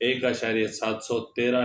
1.713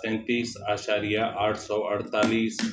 33.848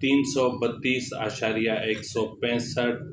332.165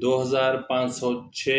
2506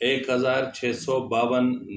1652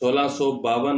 1652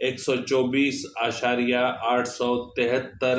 124.873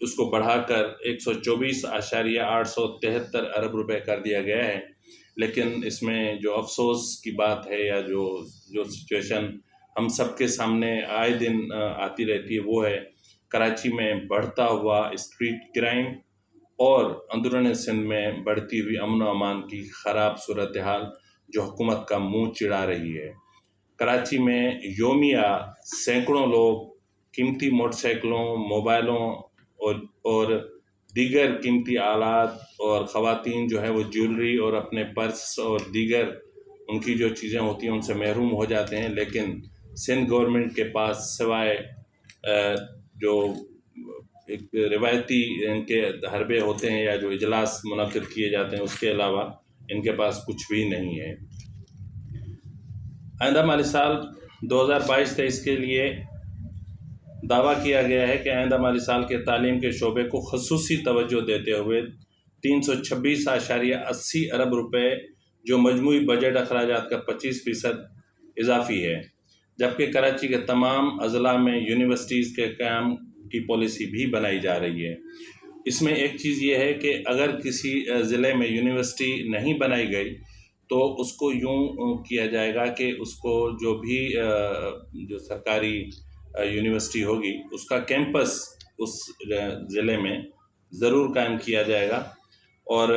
اس کو بڑھا کر 124.873 ارب روپے کر دیا گیا ہے۔ لیکن اس میں جو افسوس کی بات ہے یا جو سچویشن ہم سب کے سامنے آئے دن آتی رہتی ہے، وہ ہے کراچی میں بڑھتا ہوا اسٹریٹ کرائم اور اندرون سندھ میں بڑھتی ہوئی امن و امان کی خراب صورتحال جو حکومت کا منہ چڑھا رہی ہے۔ کراچی میں یومیہ سینکڑوں لوگ قیمتی موٹر سائیکلوں، موبائلوں اور دیگر قیمتی آلات، اور خواتین جو ہے وہ جیولری اور اپنے پرس اور دیگر ان کی جو چیزیں ہوتی ہیں ان سے محروم ہو جاتے ہیں۔ لیکن سندھ گورنمنٹ کے پاس سوائے جو ایک روایتی ان کے حربے ہوتے ہیں یا جو اجلاس منعقد کیے جاتے ہیں، اس کے علاوہ ان کے پاس کچھ بھی نہیں ہے۔ آئندہ مالی سال 2022-23 کے لیے دعویٰ کیا گیا ہے کہ آئندہ مالی سال کے تعلیم کے شعبے کو خصوصی توجہ دیتے ہوئے 326.80 ارب روپے جو مجموعی بجٹ اخراجات کا 25% اضافی ہے، جبکہ کراچی کے تمام اضلاع میں یونیورسٹیز کے قیام کی پالیسی بھی بنائی جا رہی ہے۔ اس میں ایک چیز یہ ہے کہ اگر کسی ضلع میں یونیورسٹی نہیں بنائی گئی تو اس کو یوں کیا جائے گا کہ اس کو جو بھی جو سرکاری یونیورسٹی ہوگی اس کا کیمپس اس ضلع میں ضرور قائم کیا جائے گا، اور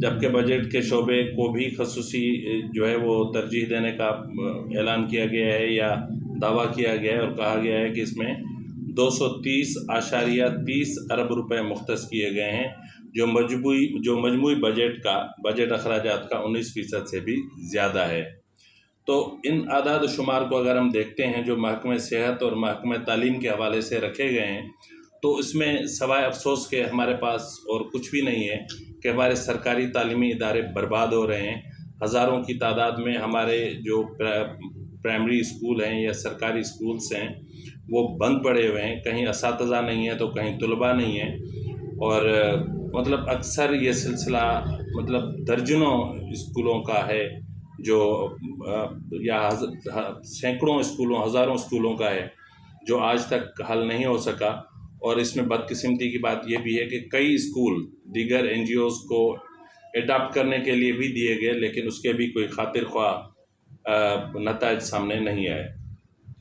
جبکہ بجٹ کے شعبے کو بھی خصوصی جو ہے وہ ترجیح دینے کا اعلان کیا گیا ہے یا دعویٰ کیا گیا ہے، اور کہا گیا ہے کہ اس میں 230.30 ارب روپے مختص کیے گئے ہیں، جو مجموعی بجٹ اخراجات کا 19% سے بھی زیادہ ہے۔ تو ان اعداد و شمار کو اگر ہم دیکھتے ہیں جو محکمہ صحت اور محکمہ تعلیم کے حوالے سے رکھے گئے ہیں، تو اس میں سوائے افسوس کے ہمارے پاس اور کچھ بھی نہیں ہے کہ ہمارے سرکاری تعلیمی ادارے برباد ہو رہے ہیں۔ ہزاروں کی تعداد میں ہمارے جو پرائمری اسکول ہیں یا سرکاری اسکولس ہیں وہ بند پڑے ہوئے ہیں، کہیں اساتذہ نہیں ہیں تو کہیں طلباء نہیں ہیں، اور مطلب اکثر یہ سلسلہ مطلب درجنوں اسکولوں کا ہے جو یا سینکڑوں اسکولوں، ہزاروں اسکولوں کا ہے جو آج تک حل نہیں ہو سکا۔ اور اس میں بدقسمتی کی بات یہ بھی ہے کہ کئی اسکول دیگر NGOs کو اڈاپٹ کرنے کے لیے بھی دیے گئے، لیکن اس کے بھی کوئی خاطر خواہ نتائج سامنے نہیں آئے۔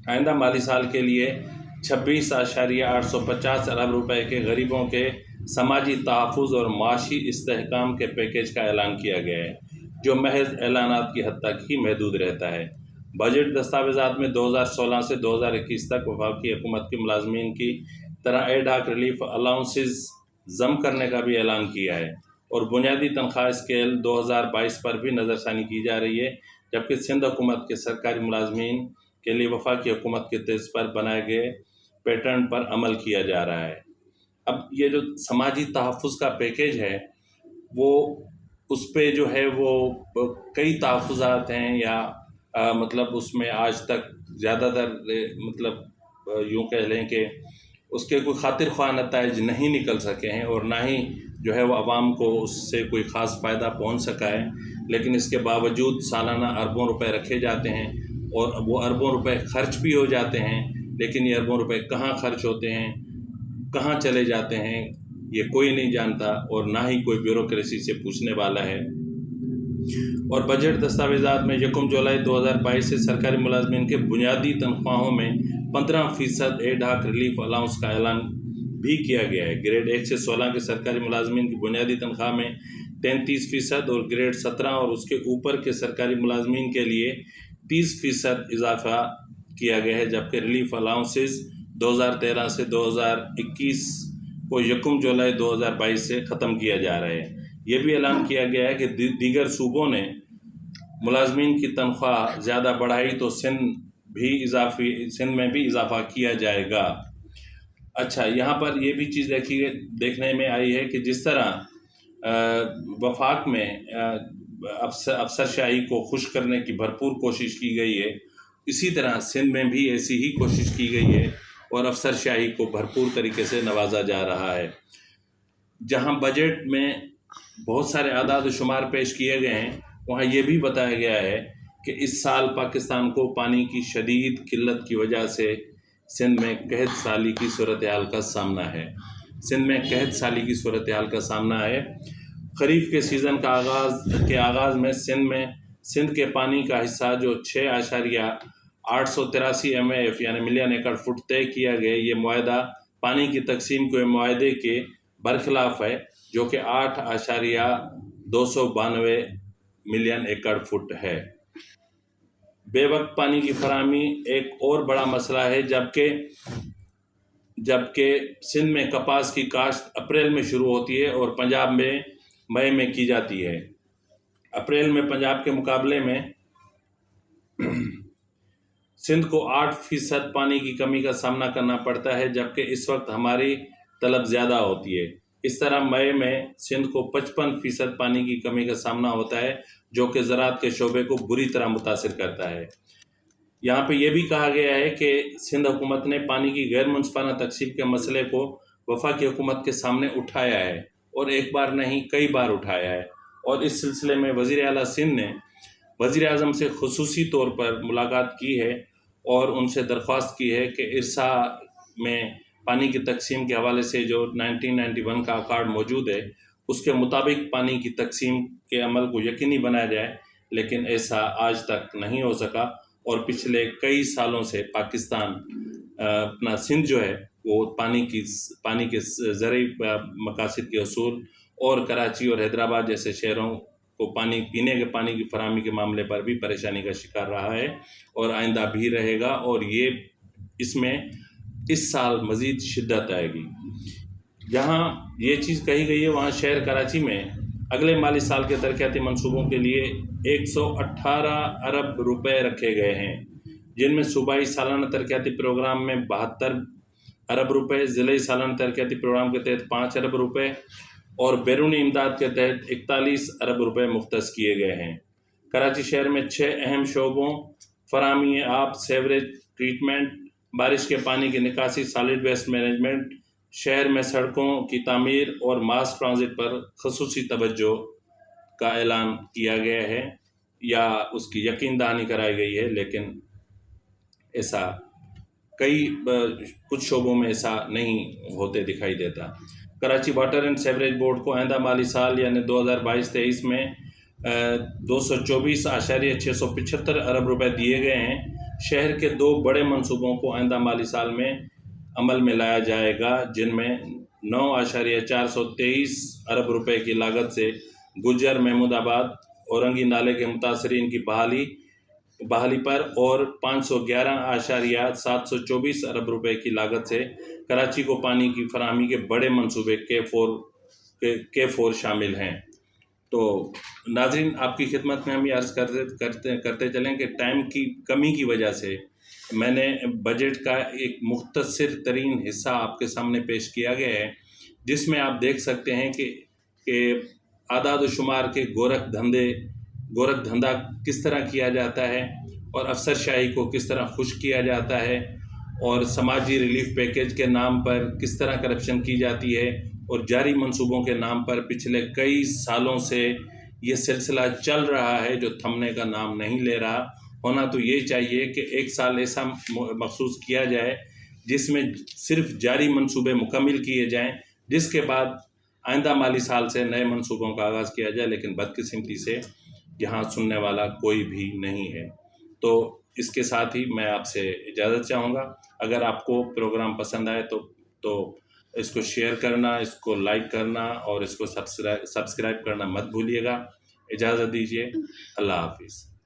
آئندہ مالی سال کے لیے 26.850 ارب روپے کے غریبوں کے سماجی تحفظ اور معاشی استحکام کے پیکیج کا اعلان کیا گیا ہے، جو محض اعلانات کی حد تک ہی محدود رہتا ہے۔ بجٹ دستاویزات میں 2016 سے 2021 تک وفاقی حکومت کے ملازمین کی طرح ایڈ ہاک ریلیف الاؤنسز ضم کرنے کا بھی اعلان کیا ہے، اور بنیادی تنخواہ اسکیل 2022 پر بھی نظر ثانی کی جا رہی ہے، جبکہ سندھ حکومت کے سرکاری ملازمین کے لیے وفاقی حکومت کے طرز پر بنائے گئے پیٹرن پر عمل کیا جا رہا ہے۔ اب یہ جو سماجی تحفظ کا پیکیج ہے وہ اس پہ جو ہے وہ کئی تحفظات ہیں، یا مطلب اس میں آج تک زیادہ تر مطلب یوں کہہ لیں کہ اس کے کوئی خاطر خواہ نتائج نہیں نکل سکے ہیں، اور نہ ہی جو ہے وہ عوام کو اس سے کوئی خاص فائدہ پہنچ سکا ہے۔ لیکن اس کے باوجود سالانہ اربوں روپے رکھے جاتے ہیں، اور وہ اربوں روپے خرچ بھی ہو جاتے ہیں، لیکن یہ اربوں روپے کہاں خرچ ہوتے ہیں، کہاں چلے جاتے ہیں، یہ کوئی نہیں جانتا، اور نہ ہی کوئی بیوروکریسی سے پوچھنے والا ہے۔ اور بجٹ دستاویزات میں 1 جولائی 2022 سے سرکاری ملازمین کے بنیادی تنخواہوں میں 15% ایڈ ہاک ریلیف الاؤنس کا اعلان بھی کیا گیا ہے۔ گریڈ 1 سے 16 کے سرکاری ملازمین کی بنیادی تنخواہ میں 33% اور گریڈ 17 اور اس کے اوپر کے سرکاری ملازمین کے لیے 30% اضافہ کیا گیا ہے، جبکہ ریلیف الاؤنسز 2013 سے 2021 کو 1 جولائی 2022 سے ختم کیا جا رہا ہے۔ یہ بھی اعلان کیا گیا ہے کہ دیگر صوبوں نے ملازمین کی تنخواہ زیادہ بڑھائی تو سندھ میں بھی اضافہ کیا جائے گا۔ اچھا، یہاں پر یہ بھی چیز دیکھنے میں آئی ہے کہ جس طرح وفاق میں افسر شاہی کو خوش کرنے کی بھرپور کوشش کی گئی ہے، اسی طرح سندھ میں بھی ایسی ہی کوشش کی گئی ہے اور افسر شاہی کو بھرپور طریقے سے نوازا جا رہا ہے۔ جہاں بجٹ میں بہت سارے اعداد و شمار پیش کیے گئے ہیں، وہاں یہ بھی بتایا گیا ہے کہ اس سال پاکستان کو پانی کی شدید قلت کی وجہ سے سندھ میں قحط سالی کی صورتحال کا سامنا ہے۔ سندھ میں قحط سالی کی صورتحال کا سامنا ہے۔ خریف کے سیزن کا آغاز میں سندھ کے پانی کا حصہ جو 6.883 MAF یعنی ملین ایکڑ فٹ طے کیا گیا، یہ معاہدہ پانی کی تقسیم کے معاہدے کے برخلاف ہے جو کہ 8.292 ملین ایکڑ فٹ ہے۔ بے وقت پانی کی فراہمی ایک اور بڑا مسئلہ ہے، جبکہ سندھ میں کپاس کی کاشت اپریل میں شروع ہوتی ہے اور پنجاب میں مئی میں کی جاتی ہے۔ اپریل میں پنجاب کے مقابلے میں سندھ کو 8% پانی کی کمی کا سامنا کرنا پڑتا ہے، جبکہ اس وقت ہماری طلب زیادہ ہوتی ہے۔ اس طرح مئی میں سندھ کو 55% پانی کی کمی کا سامنا ہوتا ہے، جو کہ زراعت کے شعبے کو بری طرح متاثر کرتا ہے۔ یہاں پہ یہ بھی کہا گیا ہے کہ سندھ حکومت نے پانی کی غیر منصفانہ تقسیم کے مسئلے کو وفاقی حکومت کے سامنے اٹھایا ہے، اور ایک بار نہیں کئی بار اٹھایا ہے، اور اس سلسلے میں وزیر اعلیٰ سندھ نے وزیر اعظم سے خصوصی طور پر ملاقات کی ہے اور ان سے درخواست کی ہے کہ ارسا میں پانی کی تقسیم کے حوالے سے جو 1991 کا اکارڈ موجود ہے، اس کے مطابق پانی کی تقسیم کے عمل کو یقینی بنایا جائے، لیکن ایسا آج تک نہیں ہو سکا، اور پچھلے کئی سالوں سے پاکستان اپنا سندھ جو ہے وہ پانی کے زرعی مقاصد کے حصول اور کراچی اور حیدرآباد جیسے شہروں کو پینے کے پانی کی فراہمی کے معاملے پر بھی پریشانی کا شکار رہا ہے، اور آئندہ بھی رہے گا، اور اس میں اس سال مزید شدت آئے گی۔ جہاں یہ چیز کہی گئی ہے، وہاں شہر کراچی میں اگلے مالی سال کے ترقیاتی منصوبوں کے لیے 118 ارب روپے رکھے گئے ہیں، جن میں صوبائی سالانہ ترقیاتی پروگرام میں 72 ارب روپے، ضلعی سالانہ ترقیاتی پروگرام کے تحت 5 ارب روپے اور بیرونی امداد کے تحت 41 ارب روپے مختص کیے گئے ہیں۔ کراچی شہر میں 6 اہم شعبوں فراہمی آب، سیوریج ٹریٹمنٹ، بارش کے پانی کی نکاسی، سالڈ ویسٹ مینجمنٹ، شہر میں سڑکوں کی تعمیر اور ماس ٹرانزٹ پر خصوصی توجہ کا اعلان کیا گیا ہے یا اس کی یقین دہانی کرائی گئی ہے، لیکن ایسا کچھ شعبوں میں ایسا نہیں ہوتے دکھائی دیتا۔ Karachi water and sewerage board کو آئندہ مالی سال یعنی 2022-23 میں 224.675 ارب روپے دیے گئے ہیں۔ شہر کے 2 بڑے منصوبوں کو آئندہ مالی سال میں عمل میں لایا جائے گا، جن میں 9.423 ارب روپے کی لاگت سے گجر محمود آباد اورنگی نالے کے متاثرین کی بحالی پر اور 511.724 ارب روپے کی لاگت سے کراچی کو پانی کی فراہمی کے بڑے منصوبے K4 شامل ہیں۔ تو ناظرین، آپ کی خدمت میں ہم یہ عرض کرتے چلیں کہ ٹائم کی کمی کی وجہ سے میں نے بجٹ کا ایک مختصر ترین حصہ آپ کے سامنے پیش کیا گیا ہے، جس میں آپ دیکھ سکتے ہیں کہ اعداد و شمار کے گورکھ دھندا کس طرح کیا جاتا ہے، اور افسر شاہی کو کس طرح خوش کیا جاتا ہے، اور سماجی ریلیف پیکیج کے نام پر کس طرح کرپشن کی جاتی ہے، اور جاری منصوبوں کے نام پر پچھلے کئی سالوں سے یہ سلسلہ چل رہا ہے جو تھمنے کا نام نہیں لے رہا۔ ہونا تو یہ چاہیے کہ ایک سال ایسا مخصوص کیا جائے جس میں صرف جاری منصوبے مکمل کیے جائیں، جس کے بعد آئندہ مالی سال سے نئے منصوبوں کا آغاز کیا جائے، لیکن بدقسمتی سے یہاں سننے والا کوئی بھی نہیں ہے۔ تو اس کے ساتھ ہی میں آپ سے اجازت چاہوں گا۔ اگر آپ کو پروگرام پسند آئے تو اس کو شیئر کرنا، اس کو لائک کرنا اور اس کو سبسکرائب کرنا مت بھولیے گا۔ اجازت دیجیے، اللہ حافظ۔